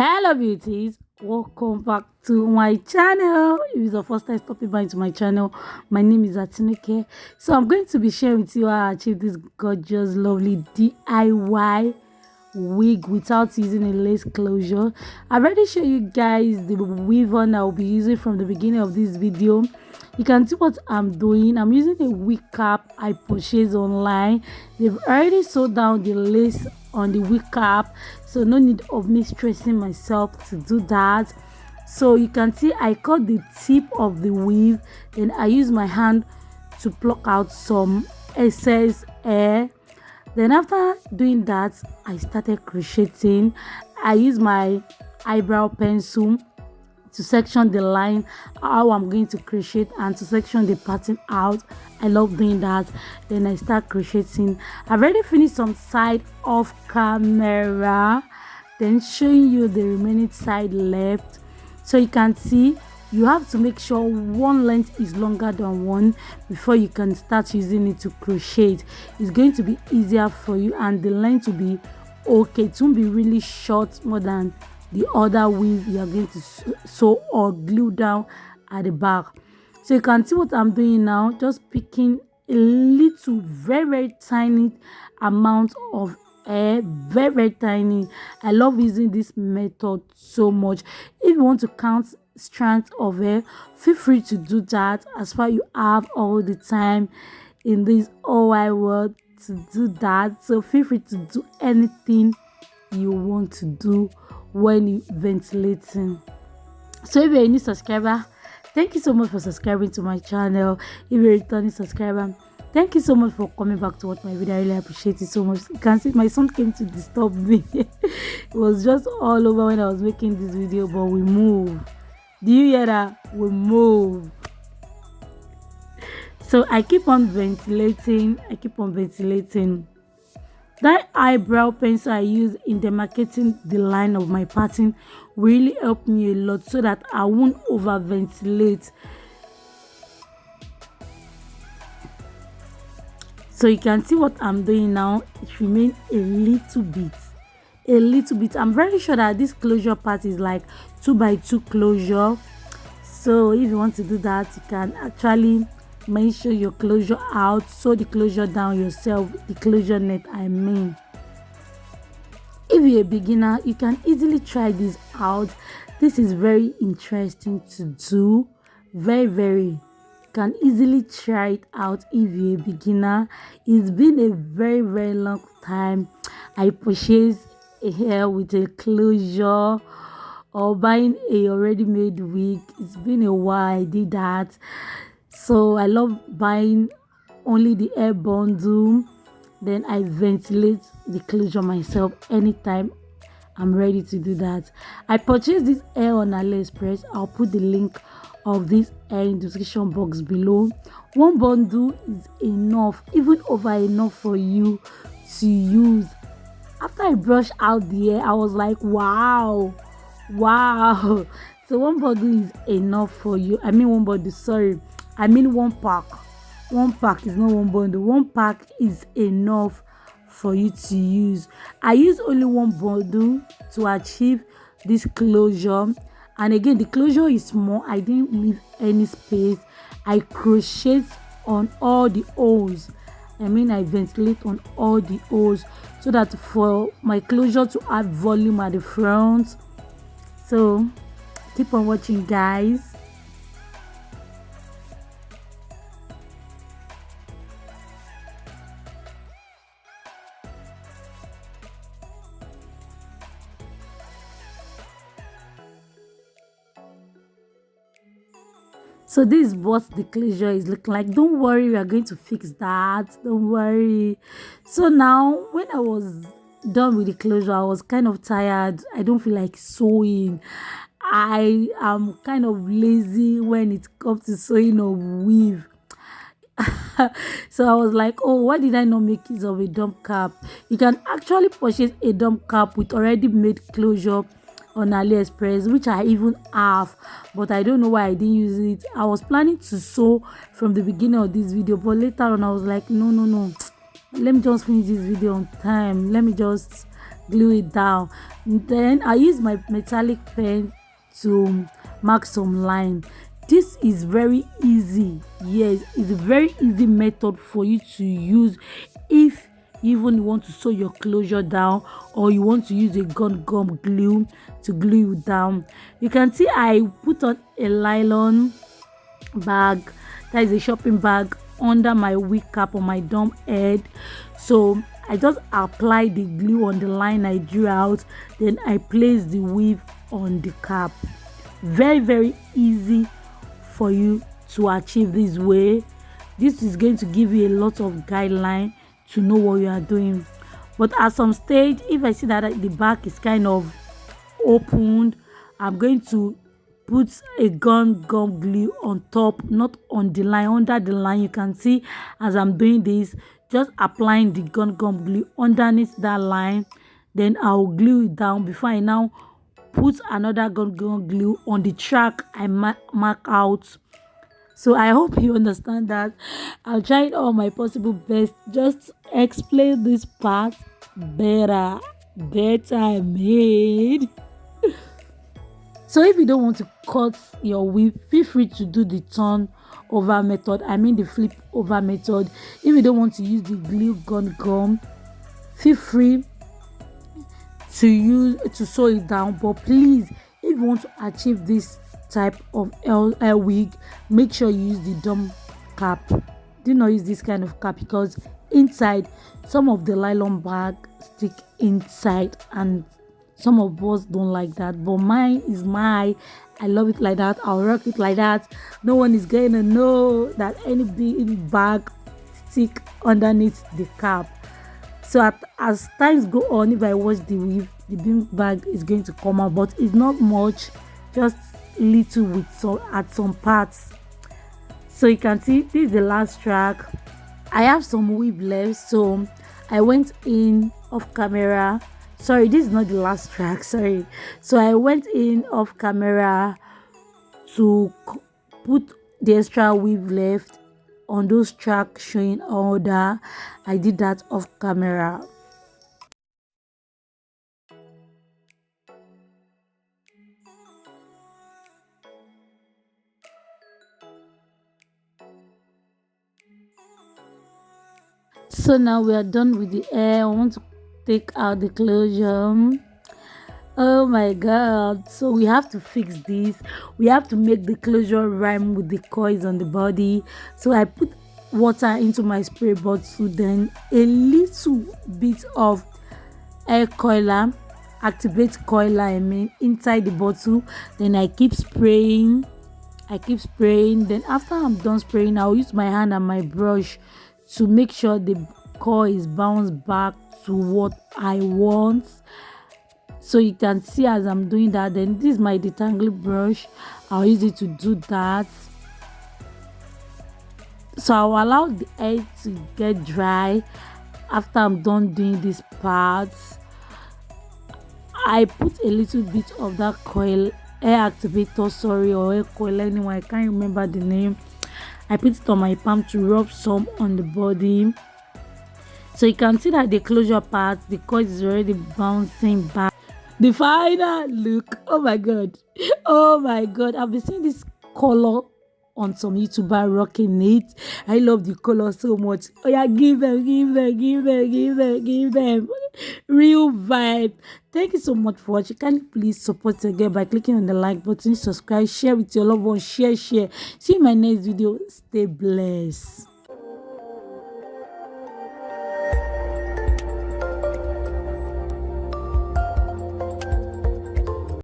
Hello beauties, welcome back to my channel. If it's the first time stopping by into my channel, my name is Atinuke. So I'm going to be sharing with you how I achieved this gorgeous lovely DIY wig without using a lace closure. I've already shown you guys the weave on I'll be using from the beginning of this video. You can see what I'm doing. I'm using a wig cap I purchased online. They've already sewed down the lace on the wig cap, so no need of me stressing myself to do that. So you can see I cut the tip of the weave, then I use my hand to pluck out some excess hair. Then after doing that, I started crocheting. I use my eyebrow pencil to section the line how I'm going to crochet and to section the pattern out. I love doing that. Then I start crocheting. I've already finished some side off camera, then showing you the remaining side left. So you can see you have to make sure one length is longer than one before you can start using it to crochet. It's going to be easier for you and the length will be okay. It won't be really short more than the other weave you are going to sew or glue down at the back. So you can see what I'm doing now, just picking a little very tiny amount of hair, very tiny. I love using this method so much. If you want to count strands of hair, feel free to do that, as far you have all the time in this whole wide world to do that. So feel free to do anything you want to do when you ventilating. So if you're a new subscriber, thank you so much for subscribing to my channel. If you're a returning subscriber, thank you so much for coming back to watch my video. I really appreciate it so much. You can see my son came to disturb me. It was just all over when I was making this video, but we move. Do you hear that? We move. So I keep on ventilating. That eyebrow pencil I use in demarcating the line of my pattern really helped me a lot so that I won't over ventilate. So you can see what I'm doing now. It remains a little bit. I'm very sure that this closure part is like 2x2 closure. So if you want to do that, you can actually make sure your closure out, sew the closure down yourself, the closure net I mean. If you're a beginner, you can easily try this out. This is very interesting to do, very. You can easily try it out if you're a beginner. It's been a very long time I purchased a hair with a closure or buying a already made wig. It's been a while I did that. So I love buying only the hair bundle, then I ventilate the closure myself anytime I'm ready to do that. I purchased this hair on AliExpress. I'll put the link of this hair in the description box below. One bundle is enough, even over enough for you to use. After I brushed out the hair, I was like, wow. So one bundle is enough for you. One pack. One pack is not one bundle. One pack is enough for you to use. I use only one bundle to achieve this closure. And again, the closure is small. I didn't leave any space. I crochet on all the holes. I ventilate on all the holes so that for my closure to add volume at the front. So keep on watching, guys. So this is what the closure is looking like. Don't worry, we are going to fix that. Don't worry. So now when I was done with the closure, I was kind of tired. I don't feel like sewing. I am kind of lazy when it comes to sewing or weave. So I was like, oh, why did I not make use of a dump cap? You can actually purchase a dump cap with already made closure on AliExpress, which I even have, but I don't know why I didn't use it. I was planning to sew from the beginning of this video, but later on I was like, no, let me just finish this video on time. Let me just glue it down. Then I use my metallic pen to mark some line. This is very easy. Yes, it's a very easy method for you to use if you even want to sew your closure down, or you want to use a gum glue to glue it down. You can see I put on a nylon bag, that is a shopping bag, under my wig cap on my dome head. So I just apply the glue on the line I drew out, then I place the weave on the cap. Very easy for you to achieve this way. This is going to give you a lot of guideline to know what you are doing. But at some stage, if I see that the back is kind of opened, I'm going to put a gum glue on top, not on the line, under the line. You can see as I'm doing this, just applying the gum glue underneath that line, then I'll glue it down before I now put another gum glue on the track I mark out. So I hope you understand that. I'll try all my possible best just explain this part better I made. So if you don't want to cut your weave, feel free to do the turn over method, the flip over method. If you don't want to use the glue gum, feel free to sew it down. But please, if you want to achieve this type of wig, make sure you use the dome cap. Do not use this kind of cap, because inside some of the nylon bag stick inside, and some of us don't like that. But mine is I love it like that. I'll rock it like that. No one is going to know that any big bag stick underneath the cap. So as times go on, if I wash the weave, the bean bag is going to come out, but it's not much, just little at some parts. So you can see this is the last track. I have some weave left, so I went in off camera. Sorry, this is not the last track, sorry. So I went in off camera to put the extra weave left on those tracks showing order. I did that off camera. So now we are done with the hair. I want to take out the closure. Oh my god, so we have to fix this. We have to make the closure rhyme with the coils on the body. So I put water into my spray bottle, then a little bit of air coiler, activate coiler inside the bottle. Then I keep spraying. Then after I'm done spraying, I'll use my hand and my brush to make sure the coil is bounced back to what I want. So you can see as I'm doing that, then this is my detangling brush. I'll use it to do that. So I'll allow the hair to get dry. After I'm done doing this part, I put a little bit of that coil, hair activator, or hair coil, anyway, I can't remember the name. I put it on my palm to rub some on the body. So you can see that the closure part, the coil is already bouncing back. The final look, oh my god, I've been seeing this color on some YouTuber rocking it. I love the color so much. Oh yeah, give them real vibe. Thank you so much for watching. Can you please support again by clicking on the like button, subscribe, share with your loved ones, share. See you in my next video. Stay blessed.